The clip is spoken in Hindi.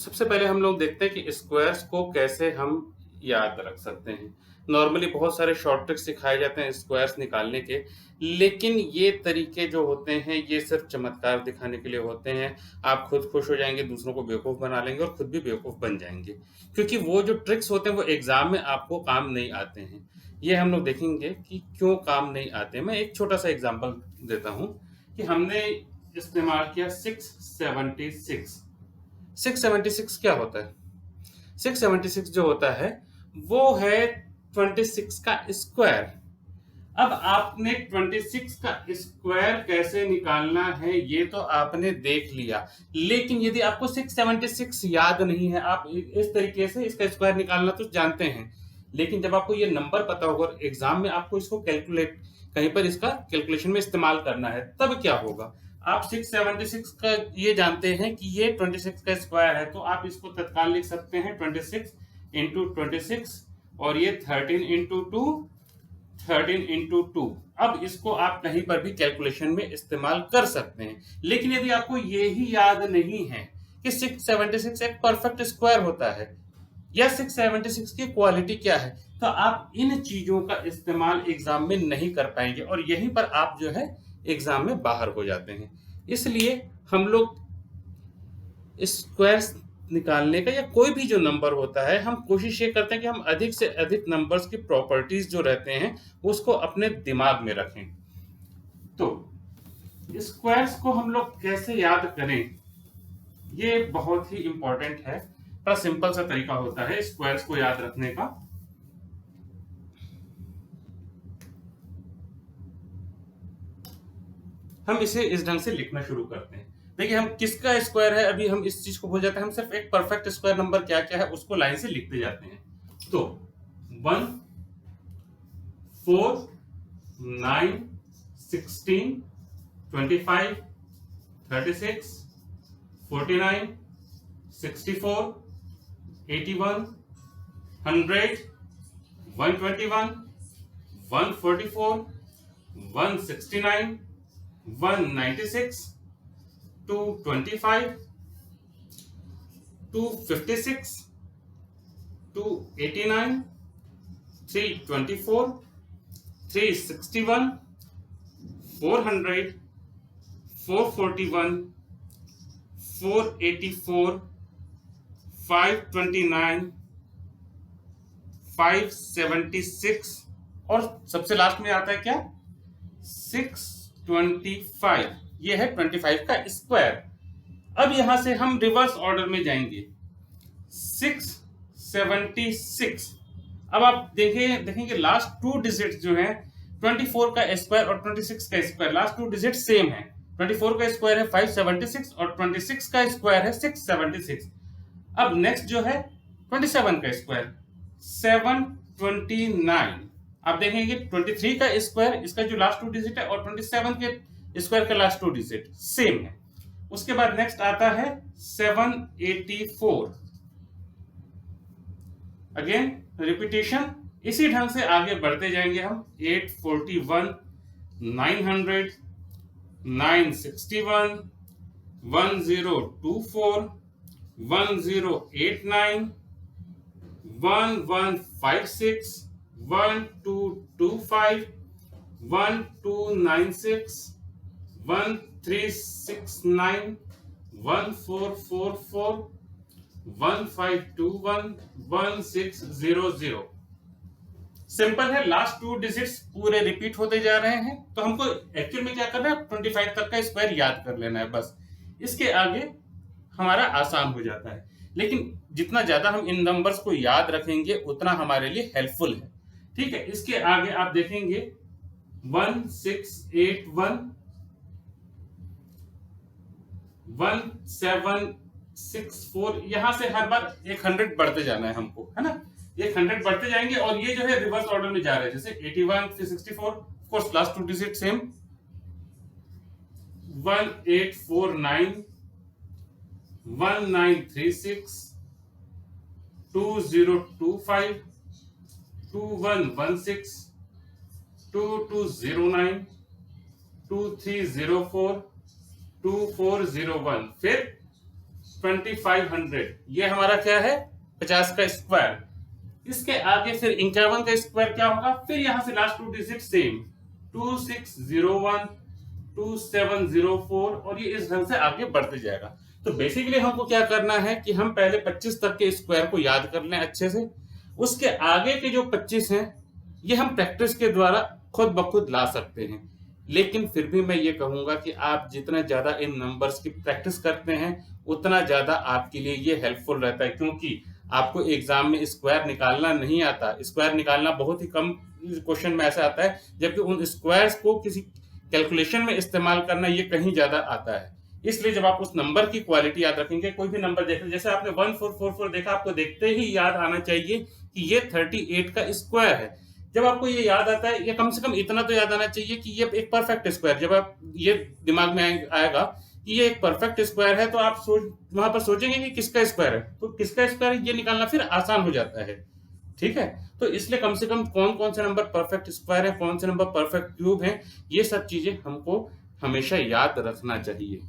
सबसे पहले हम लोग देखते हैं कि स्क्वायर्स को कैसे हम याद रख सकते हैं। नॉर्मली बहुत सारे शॉर्ट ट्रिक्स सिखाए जाते हैं स्क्वायर्स निकालने के, लेकिन ये तरीके जो होते हैं ये सिर्फ चमत्कार दिखाने के लिए होते हैं। आप खुद खुश हो जाएंगे, दूसरों को बेवकूफ़ बना लेंगे और खुद भी बेवकूफ़ बन जाएंगे, क्योंकि वो जो ट्रिक्स होते हैं वो एग्जाम में आपको काम नहीं आते हैं। ये हम लोग देखेंगे कि क्यों काम नहीं आते। मैं एक छोटा सा एग्जाम्पल देता हूँ कि हमने इस्तेमाल किया 676। 676 क्या होता है? 676 जो होता है वो है 26 का स्क्वायर। अब आपने 26 का स्क्वायर कैसे निकालना है ये तो आपने देख लिया, लेकिन यदि आपको 676 याद नहीं है, आप इस तरीके से इसका स्क्वायर निकालना तो जानते हैं, लेकिन जब आपको ये नंबर पता होगा और एग्जाम में आपको इसको कैलकुलेट कहीं पर इसका कैलकुलेशन में इस्तेमाल करना है, तब क्या होगा? आप 676 का ये जानते हैं कि ये 26 का स्क्वायर है, तो आप इसको तत्काल लिख सकते हैं 26 इंटू 26, और ये 13 इंटू 2, 13 इंटू 2। अब इसको आप कहीं पर भी कैलकुलेशन में इस्तेमाल कर सकते हैं, लेकिन यदि आपको ये ही याद नहीं है कि 676 एक परफेक्ट स्क्वायर होता है या 676 की क्वालिटी क्या है, तो आप इन चीजों का इस्तेमाल एग्जाम में नहीं कर पाएंगे और यहीं पर आप जो है एग्जाम में बाहर हो जाते हैं। इसलिए हम लोग स्क्वायर्स निकालने का या कोई भी जो नंबर होता है, हम कोशिश ये करते हैं कि हम अधिक से अधिक नंबर्स की प्रॉपर्टीज जो रहते हैं उसको अपने दिमाग में रखें। तो स्क्वायर्स को हम लोग कैसे याद करें, ये बहुत ही इंपॉर्टेंट है। बड़ा सिंपल सा तरीका होता है स्क्वायर्स को याद रखने का। हम इसे इस ढंग से लिखना शुरू करते हैं। देखिए हम किसका स्क्वायर है, अभी हम इस चीज को भूल जाते हैं, हम सिर्फ एक परफेक्ट स्क्वायर नंबर क्या क्या है उसको लाइन से लिखते जाते हैं। तो 1, 4, 9, 16, 25, 36, 49, 64, 81, 100, 121, 144, 169, 196, 225, 256, 289, 324, 361, 400, 441, 484, 529, 576, और सबसे लास्ट में आता है क्या? 625। ये है 25 का स्क्वायर। अब यहां से हम रिवर्स ऑर्डर में जाएंगे। 676। अब आप देखेंगे लास्ट टू डिजिट जो है 24 का स्क्वायर और 26 का square, last two digit same है। 24 का स्क्वायर है 576 और 26 का स्क्वायर है 676। अब नेक्स्ट जो है 27 का स्क्वायर 729। आप देखेंगे 23 का स्क्वायर, इसका जो लास्ट टू डिजिट है, और 27 के स्क्वायर का लास्ट टू डिजिट सेम है। उसके बाद नेक्स्ट आता है 784। अगेन रिपीटेशन, इसी ढंग से आगे बढ़ते जाएंगे हम। 841, 900, 961, 1024, 1089, 1156, 1225, 1296, 1369, 1444, 1521, 1600। सिंपल है, लास्ट टू डिजिट्स पूरे रिपीट होते जा रहे हैं, तो हमको एक्चुअल में क्या करना है, 25 तक का स्क्वायर याद कर लेना है बस। इसके आगे हमारा आसान हो जाता है, लेकिन जितना ज्यादा हम इन नंबर्स को याद रखेंगे उतना हमारे लिए हेल्पफुल है। ठीक है, इसके आगे आप देखेंगे 1681, 1764। यहां से हर बार 100 बढ़ते जाना है हमको, है ना? 100 बढ़ते जाएंगे और ये जो है रिवर्स ऑर्डर में जा रहे हैं, जैसे 81 फिर 64, of course last two digit same. 1849, 1936, 2025, 2116, 2209, 2304, 2401, फिर 2500, ये हमारा क्या है 50 का स्क्वायर। इसके आगे फिर 51 का स्क्वायर क्या होगा, फिर यहां से लास्ट 2 डिजिट सेम 2601, 2704, और ये इस ढंग से आगे बढ़ते जाएगा। तो बेसिकली हमको क्या करना है कि हम पहले 25 तक के स्क्वायर को याद कर लें अच्छे से, उसके आगे के जो 25 हैं ये हम प्रैक्टिस के द्वारा खुद ब खुद ला सकते हैं। लेकिन फिर भी मैं ये कहूंगा कि आप जितना ज्यादा इन नंबर्स की प्रैक्टिस करते हैं उतना ज्यादा आपके लिए ये हेल्पफुल रहता है, क्योंकि आपको एग्जाम में स्क्वायर निकालना नहीं आता। स्क्वायर निकालना बहुत ही कम क्वेश्चन में ऐसा आता है, जबकि उन स्क्वायर्स को किसी कैलकुलेशन में इस्तेमाल करना ये कहीं ज्यादा आता है। इसलिए जब आप उस नंबर की क्वालिटी याद रखेंगे, कोई भी नंबर देख जैसे आपने 1444 देखा, आपको देखते ही याद आना चाहिए कि ये 38 का स्क्वायर है। जब आपको ये याद आता है, या कम से कम इतना तो याद आना चाहिए कि ये एक परफेक्ट स्क्वायर, जब आप ये दिमाग में आएगा कि ये एक परफेक्ट स्क्वायर है, तो आप वहां पर सोचेंगे कि किसका स्क्वायर है, तो किसका स्क्वायर है ये निकालना फिर आसान हो जाता है। ठीक है, तो इसलिए कम से कम कौन कौन से नंबर परफेक्ट स्क्वायर है, कौन से नंबर परफेक्ट क्यूब है, ये सब चीजें हमको हमेशा याद रखना चाहिए।